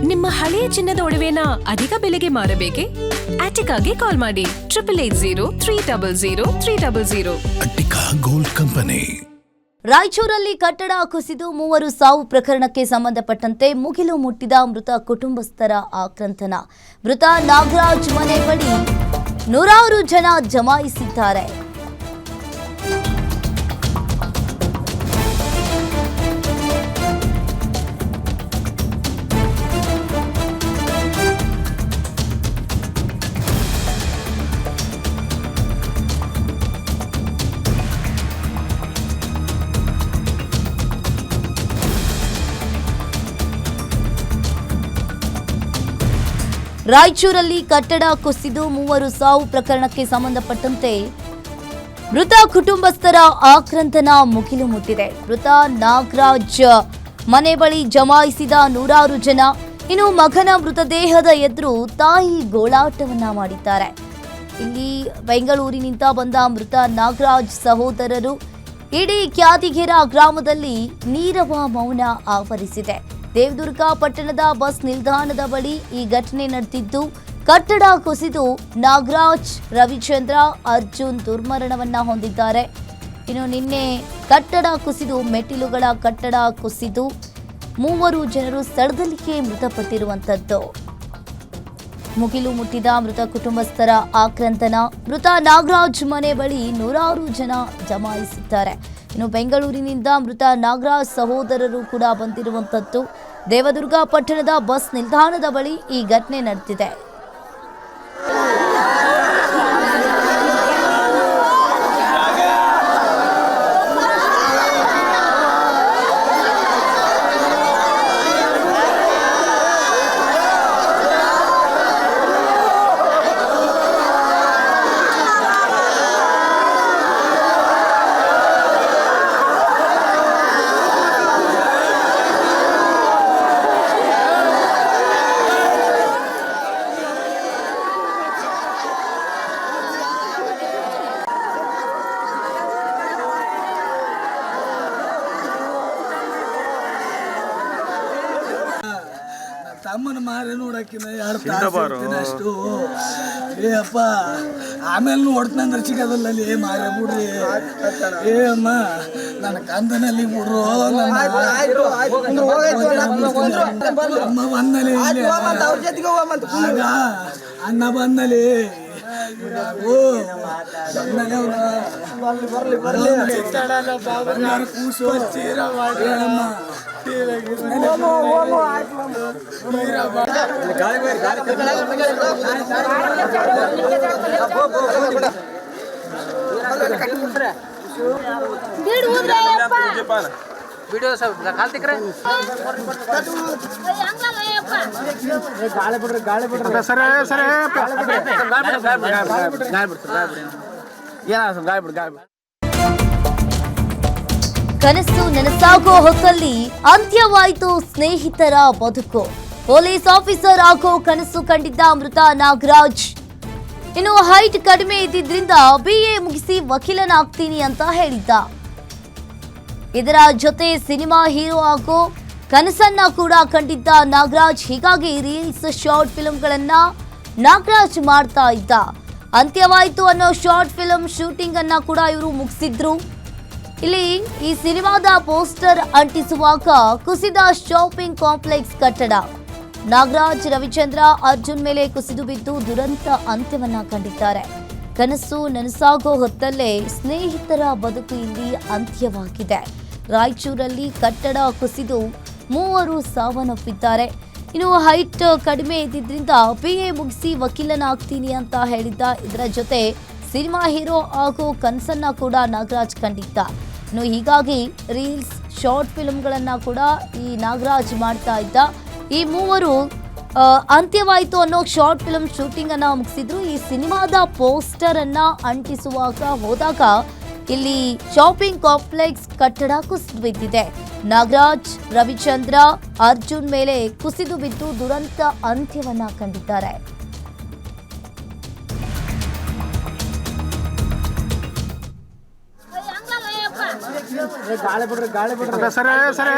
ನಿಮ್ಮ ಹಳೆಯ ಚಿನ್ನದ ಒಡವೆನ ಅಧಿಕ ಬೆಲೆಗೆ ಮಾರಬೇಕೆ? ಆಟಿಕಾಗೆ ಕಾಲ್ ಮಾಡಿ 8880 ಅಟ್ಟಿಕಾ ಗೋಲ್ಡ್ ಕಂಪನಿ. ರಾಯಚೂರಲ್ಲಿ ಕಟ್ಟಡ ಕುಸಿದು 3 ಸಾವು ಪ್ರಕರಣಕ್ಕೆ ಸಂಬಂಧಪಟ್ಟಂತೆ ಮುಗಿಲು ಮುಟ್ಟಿದ ಮೃತ ಕುಟುಂಬಸ್ಥರ ಆಕ್ರಂದನ. ಮೃತ ನಾಗರಾಜ್ ಮನೆ ಬಳಿ ನೂರಾರು ಜನ ಜಮಾಯಿಸಿದ್ದಾರೆ. ರಾಯಚೂರಲ್ಲಿ ಕಟ್ಟಡ ಕುಸಿದು 3 ಸಾವು ಪ್ರಕರಣಕ್ಕೆ ಸಂಬಂಧಪಟ್ಟಂತೆ ಮೃತ ಕುಟುಂಬಸ್ಥರ ಆಕ್ರಂದನ ಮುಗಿಲು ಮುಟ್ಟಿದೆ. ಮೃತ ನಾಗರಾಜ್ ಮನೆ ಬಳಿ ಜಮಾಯಿಸಿದ ನೂರಾರು ಜನ. ಇನ್ನು ಮಗನ ಮೃತದೇಹದ ಎದುರು ತಾಯಿ ಗೋಳಾಟವನ್ನ ಮಾಡಿದ್ದಾರೆ. ಇಲ್ಲಿ ಬೆಂಗಳೂರಿನಿಂದ ಬಂದ ಮೃತ ನಾಗರಾಜ್ ಸಹೋದರರು ಇಡೀ ಕ್ಯಾದಿಗೆರ ಗ್ರಾಮದಲ್ಲಿ ನೀರವ ಮೌನ ಆವರಿಸಿದೆ. ದೇವದುರ್ಗ ಪಟ್ಟಣದ ಬಸ್ ನಿಲ್ದಾಣದ ಬಳಿ ಈ ಘಟನೆ ನಡೆದಿದ್ದು, ಕಟ್ಟಡ ಕುಸಿದು ನಾಗರಾಜ್, ರವಿಚಂದ್ರ, ಅರ್ಜುನ್ ದುರ್ಮರಣವನ್ನ ಹೊಂದಿದ್ದಾರೆ. ಇನ್ನು ನಿನ್ನೆ ಕಟ್ಟಡ ಕುಸಿದು ಮೆಟ್ಟಿಲುಗಳ ಕಟ್ಟಡ ಕುಸಿದು 3 ಜನರು ಸ್ಥಳದಲ್ಲಿಯೇ ಮೃತಪಟ್ಟಿರುವಂತದ್ದು. ಮುಗಿಲು ಮುಟ್ಟಿದ ಮೃತ ಕುಟುಂಬಸ್ಥರ ಆಕ್ರಂದನ. ಮೃತ ನಾಗರಾಜ್ ಮನೆ ಬಳಿ ನೂರಾರು ಜನ ಜಮಾಯಿಸಿದ್ದಾರೆ. ಇನ್ನು ಬೆಂಗಳೂರಿನಿಂದ ಮೃತ ನಾಗರಾಜ್ ಸಹೋದರರು ಕೂಡ ಬಂದಿರುವಂತದ್ದು. ದೇವದುರ್ಗ ಪಟ್ಟಣದ ಬಸ್ ನಿಲ್ದಾಣದ ಬಳಿ ಈ ಘಟನೆ ನಡೆದಿದೆ. ತಮ್ಮನ ಮಾರಿ ನೋಡಕ್ಕಿನ 2 ತಾಸು ಅಷ್ಟು. ಏ ಅಪ್ಪ, ಆಮೇಲೆ ನೋಡ್ತಂದ್ರೆ ಸಿಗೋದಲ್ಲಲ್ಲಿ ಮಾರ ಬಿಡ್ರಿ. ಏ ಅಮ್ಮ, ನನ್ನ ಕಂದನಲ್ಲಿ ಬಿಡ್ರು. ಅಮ್ಮ ಬಂದಲ್ಲಿ ಆಗ ಅಣ್ಣ ಬಂದಲ್ಲಿ ಕೂಸು ಚೀರ ಮಾಡಿ ಅಮ್ಮ ವಿಡಿಯೋ ಕಾಲ್ತಿಕ್ರೆ ಗಾಳಿ ಬಿಡ್ರಿ ಸರಿ ಸರಿ ಕನಸು ನನಸಾಗೋ ಹೊತ್ತಲ್ಲಿ ಅಂತ್ಯವಾಯಿತು ಸ್ನೇಹಿತರ ಬದುಕು. ಪೊಲೀಸ್ ಆಫೀಸರ್ ಆಗೋ ಕನಸು ಕಂಡಿದ್ದ ಮೃತ ನಾಗರಾಜ್. ಇನ್ನು ಹೈಟ್ ಕಡಿಮೆ ಇದ್ದಿದ್ರಿಂದ BA ಮುಗಿಸಿ ವಕೀಲನಾಗ್ತೀನಿ ಅಂತ ಹೇಳಿದ್ದ. ಇದರ ಜೊತೆ ಸಿನಿಮಾ ಹೀರೋ ಆಗೋ ಕನಸನ್ನ ಕೂಡ ಕಂಡಿದ್ದ ನಾಗರಾಜ್. ಹೀಗಾಗಿ ರೀಲ್ಸ್, ಶಾರ್ಟ್ ಫಿಲ್ಮ್ಗಳನ್ನ ನಾಗರಾಜ್ ಮಾಡ್ತಾ ಇದ್ದ. ಅಂತ್ಯವಾಯಿತು ಅನ್ನೋ ಶಾರ್ಟ್ ಫಿಲ್ಮ್ ಶೂಟಿಂಗ್ ಅನ್ನ ಕೂಡ ಇವರು ಮುಗಿಸಿದ್ರು. ಇಲ್ಲಿ ಈ ಸಿನಿಮಾದ ಪೋಸ್ಟರ್ ಅಂಟಿಸುವಾಗ ಕುಸಿದ ಶಾಪಿಂಗ್ ಕಾಂಪ್ಲೆಕ್ಸ್ ಕಟ್ಟಡ. ನಾಗರಾಜ್, ರವಿಚಂದ್ರ, ಅರ್ಜುನ್ ಮೇಲೆ ಕುಸಿದು ಬಿದ್ದು ದುರಂತ ಅಂತ್ಯವನ್ನ ಕಂಡಿದ್ದಾರೆ. ಕನಸು ನನಸಾಗೋ ಹೊತ್ತಲ್ಲೇ ಸ್ನೇಹಿತರ ಬದುಕು ಇಲ್ಲಿ ಅಂತ್ಯವಾಗಿದೆ. ರಾಯಚೂರಲ್ಲಿ ಕಟ್ಟಡ ಕುಸಿದು 3 ಸಾವನ್ನಪ್ಪಿದ್ದಾರೆ. ಇನ್ನು ಹೈಟ್ ಕಡಿಮೆ ಇದ್ದಿದ್ರಿಂದ BA ಮುಗಿಸಿ ವಕೀಲನಾಗ್ತೀನಿ ಅಂತ ಹೇಳಿದ್ದ. ಇದರ ಜೊತೆ ಸಿನಿಮಾ ಹೀರೋ ಆಗೋ ಕನಸನ್ನ ಕೂಡ ನಾಗರಾಜ್ ಕಂಡಿದ್ದ. ಇನ್ನು ಹೀಗಾಗಿ ರೀಲ್ಸ್, ಶಾರ್ಟ್ ಫಿಲ್ಮ್ಗಳನ್ನ ಕೂಡ ಈ ನಾಗರಾಜ್ ಮಾಡ್ತಾ ಇದ್ದ. ಈ 3 ಅಂತ್ಯವಾಯಿತು ಅನ್ನೋ ಶಾರ್ಟ್ ಫಿಲ್ಮ್ ಶೂಟಿಂಗ್ ಅನ್ನ ಮುಗಿಸಿದ್ರು. ಈ ಸಿನಿಮಾದ ಪೋಸ್ಟರ್ ಅನ್ನ ಅಂಟಿಸುವಾಗ ಹೋದಾಗ ಇಲ್ಲಿ ಶಾಪಿಂಗ್ ಕಾಂಪ್ಲೆಕ್ಸ್ ಕಟ್ಟಡ ಕುಸಿದು ಬಿದ್ದಿದೆ. ನಾಗರಾಜ್, ರವಿಚಂದ್ರ, ಅರ್ಜುನ್ ಮೇಲೆ ಕುಸಿದು ಬಿದ್ದು ದುರಂತ ಅಂತ್ಯವನ್ನ ಕಂಡಿದ್ದಾರೆ. ಗಾಳಿ ಬಿಡ್ರಿ ಸರಿ ಸರಿ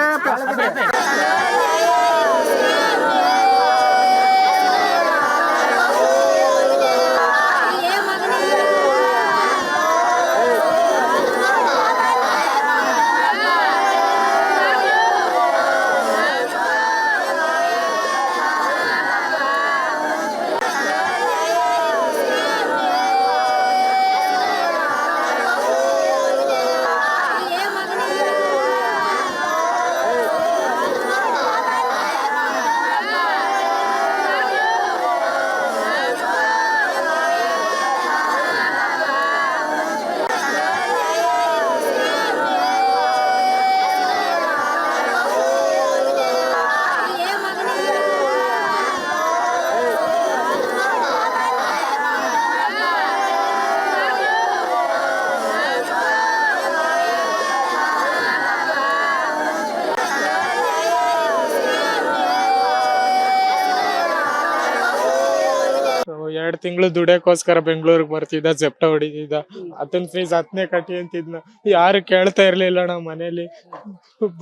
2 ತಿಂಗಳು ದುಡಿಯೋಕ್ಕೋಸ್ಕರ ಬೆಂಗಳೂರಿಗೆ ಬರ್ತಿದ್ದ, ಜೆಪ್ಟ ಹೊಡಿತಿದ್ದ. ಅದನ್ನ ಫೀಸ್ 10ನೇ ಕಟ್ಟಿ ಅಂತಿದ್ನ. ಯಾರು ಕೇಳ್ತಾ ಇರ್ಲಿಲ್ಲ ಅಣ್ಣ ಮನೇಲಿ.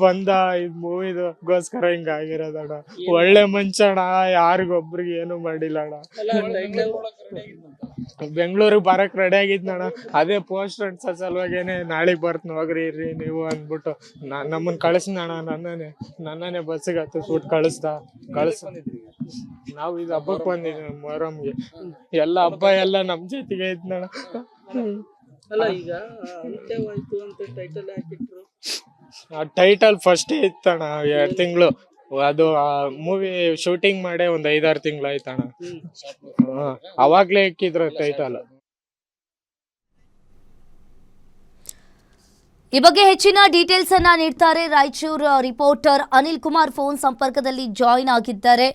ಬಂದ ಇದ್ ಮೂವಿಗೋಸ್ಕರ ಹಿಂಗಾಗಿರೋದಣ್ಣ. ಒಳ್ಳೆ ಮನುಷ್ಯ ಅಣ್ಣ, ಯಾರಿಗೊಬ್ರಿಗೆ ಏನು ಮಾಡಿಲ್ಲ ಅಣ್ಣ. ಬೆಂಗಳೂರಿಗೆ ಬರಕ್ ರೆಡಿ ಆಗಿದ್ನಣ್ಣ. ಅದೇ ಪೋಸ್ಟ್ ಅಂಟ್ಸ ಸಲುವಾಗೇನೆ ನಾಳೆಗ್ ಬರ್ತೀನಿ ಹೋಗ್ರಿ ಇರ್ರಿ ನೀವು ಅಂದ್ಬಿಟ್ಟು ನಮ್ಮನ್ ಕಳಿಸ್ನಣ್ಣ. ನನ್ನನೇ ಬಸ್ಸಿಗೆ ಹತ್ತಿಸ್ಬಿಟ್ಟು ಕಳಿಸ್ ನಾವು ಇದು ಹಬ್ಬಕ್ಕೆ ಬಂದಿದ್ವಿ ಮೊಹರಂಗೆ. ಎಲ್ಲ ಹಬ್ಬ ಎಲ್ಲ ನಮ್ ಜೊತೆಗೆ ಇದ್ನಣ್ಣ. ಟೈಟಲ್ ಫಸ್ಟ್ ಇತ್ತಣ್ಣ 2 ತಿಂಗಳು. ಅದು ಮೂವಿ ಶೂಟಿಂಗ್ ಮಾಡೇ 1-5-6 ತಿಂಗಳು ಆಯ್ತಣ್ಣ. ಅವಾಗ್ಲೇ ಇಕ್ಕಿದ್ರು ಟೈಟಲ್. ಈ ಬಗ್ಗೆ ಹೆಚ್ಚಿನ ಡೀಟೇಲ್ಸ್ ಅನ್ನ ನೀಡ್ತಾರೆ ರಾಯಚೂರು ರಿಪೋರ್ಟರ್ ಅನಿಲ್ ಕುಮಾರ್ ಫೋನ್ ಸಂಪರ್ಕದಲ್ಲಿ ಜಾಯಿನ್ ಆಗಿದ್ದಾರೆ.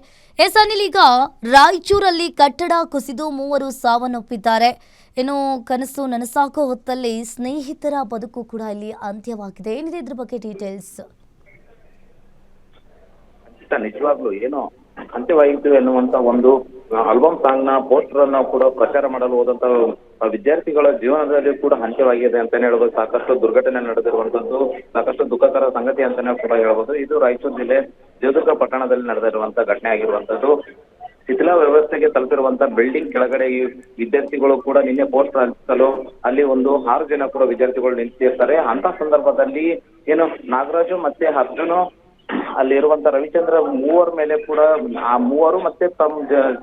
ಎಸ್ ಅನಿಲ್, ಈಗ ರಾಯಚೂರಲ್ಲಿ ಕಟ್ಟಡ ಕುಸಿದು 3 ಸಾವನ್ನಪ್ಪಿದ್ದಾರೆ. ಇನ್ನು ಕನಸು ನನಸಾಗೋ ಹೊತ್ತಲ್ಲಿ ಸ್ನೇಹಿತರ ಬದುಕು ಕೂಡ ಇಲ್ಲಿ ಅಂತ್ಯವಾಗಿದೆ. ಏನಿದೆ ಇದ್ರ ಬಗ್ಗೆ ಡೀಟೇಲ್ಸ್? ನಿಜವಾಗ್ಲೂ ಏನೋ ಅಂತ್ಯವಾಯಿತು ಎನ್ನುವಂತ ಒಂದು ಆಲ್ಬಮ್ ಸಾಂಗ್ ನ ಪೋಸ್ಟರ್ ಅನ್ನ ಕೂಡ ಪ್ರಚಾರ ಮಾಡಲು ಹೋದಂತ ವಿದ್ಯಾರ್ಥಿಗಳ ಜೀವನದಲ್ಲಿ ಕೂಡ ಅಂತ್ಯವಾಗಿದೆ ಅಂತಾನೆ ಹೇಳ್ಬೋದು. ಸಾಕಷ್ಟು ದುರ್ಘಟನೆ ನಡೆದಿರುವಂತದ್ದು, ಸಾಕಷ್ಟು ದುಃಖಕರ ಸಂಗತಿ ಅಂತಾನೆ ಕೂಡ ಹೇಳ್ಬೋದು. ಇದು ರಾಯಚೂರು ಜಿಲ್ಲೆ ದೇವದುರ್ಗ ಪಟ್ಟಣದಲ್ಲಿ ನಡೆದಿರುವಂತ ಘಟನೆ ಆಗಿರುವಂತದ್ದು. ಶಿಥಿಲ ವ್ಯವಸ್ಥೆಗೆ ತಲುಪಿರುವಂತ ಬಿಲ್ಡಿಂಗ್ ಕೆಳಗಡೆ ಈ ವಿದ್ಯಾರ್ಥಿಗಳು ಕೂಡ ನಿನ್ನೆ ಪೋಸ್ಟರ್ ಹಂಚಲು ಅಲ್ಲಿ 6 ಜನ ಕೂಡ ವಿದ್ಯಾರ್ಥಿಗಳು ನಿಂತಿರ್ತಾರೆ. ಅಂತ ಸಂದರ್ಭದಲ್ಲಿ ಏನು ನಾಗರಾಜು ಮತ್ತೆ ಅರ್ಜುನು ಅಲ್ಲಿ ಇರುವಂತ ರವಿಚಂದ್ರ ಮೂವರ ಮೇಲೆ ಕೂಡ ಆ ಮೂವರು ಮತ್ತೆ ತಮ್ಮ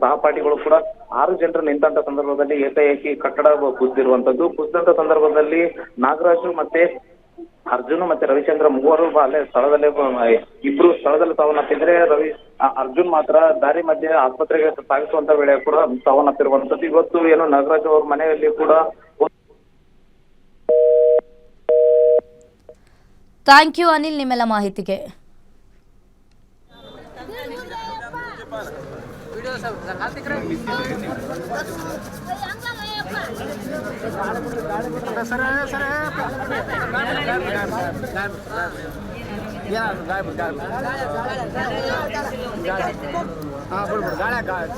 ಸಹಪಾಠಿಗಳು ಕೂಡ 6 ಜನರು ನಿಂತ ಸಂದರ್ಭದಲ್ಲಿ ಏಕಾಏಕಿ ಕಟ್ಟಡ ಕುಸಿದಿರುವಂತದ್ದು. ಕುಸಿದಂತ ಸಂದರ್ಭದಲ್ಲಿ ನಾಗರಾಜು ಮತ್ತೆ ಅರ್ಜುನ್ ಮತ್ತೆ ರವಿಚಂದ್ರ ಮೂವರು ಅಲ್ಲೇ ಸ್ಥಳದಲ್ಲೇ ಇಬ್ರು ಸ್ಥಳದಲ್ಲಿ ಸಾವನ್ನಪ್ಪಿದ್ರೆ ಅರ್ಜುನ್ ಮಾತ್ರ ದಾರಿ ಮಧ್ಯೆ ಆಸ್ಪತ್ರೆಗೆ ಸಾಗಿಸುವಂತ ವೇಳೆ ಕೂಡ ಸಾವನ್ನಪ್ಪಿರುವಂತದ್ದು. ಇವತ್ತು ಏನು ನಾಗರಾಜ್ ಅವ್ರ ಮನೆಯಲ್ಲಿ ಕೂಡ ಥ್ಯಾಂಕ್ ಯು ಅನಿಲ್ ನಿಮ್ಮೆಲ್ಲ ಮಾಹಿತಿಗೆ. ಗಾಳಿ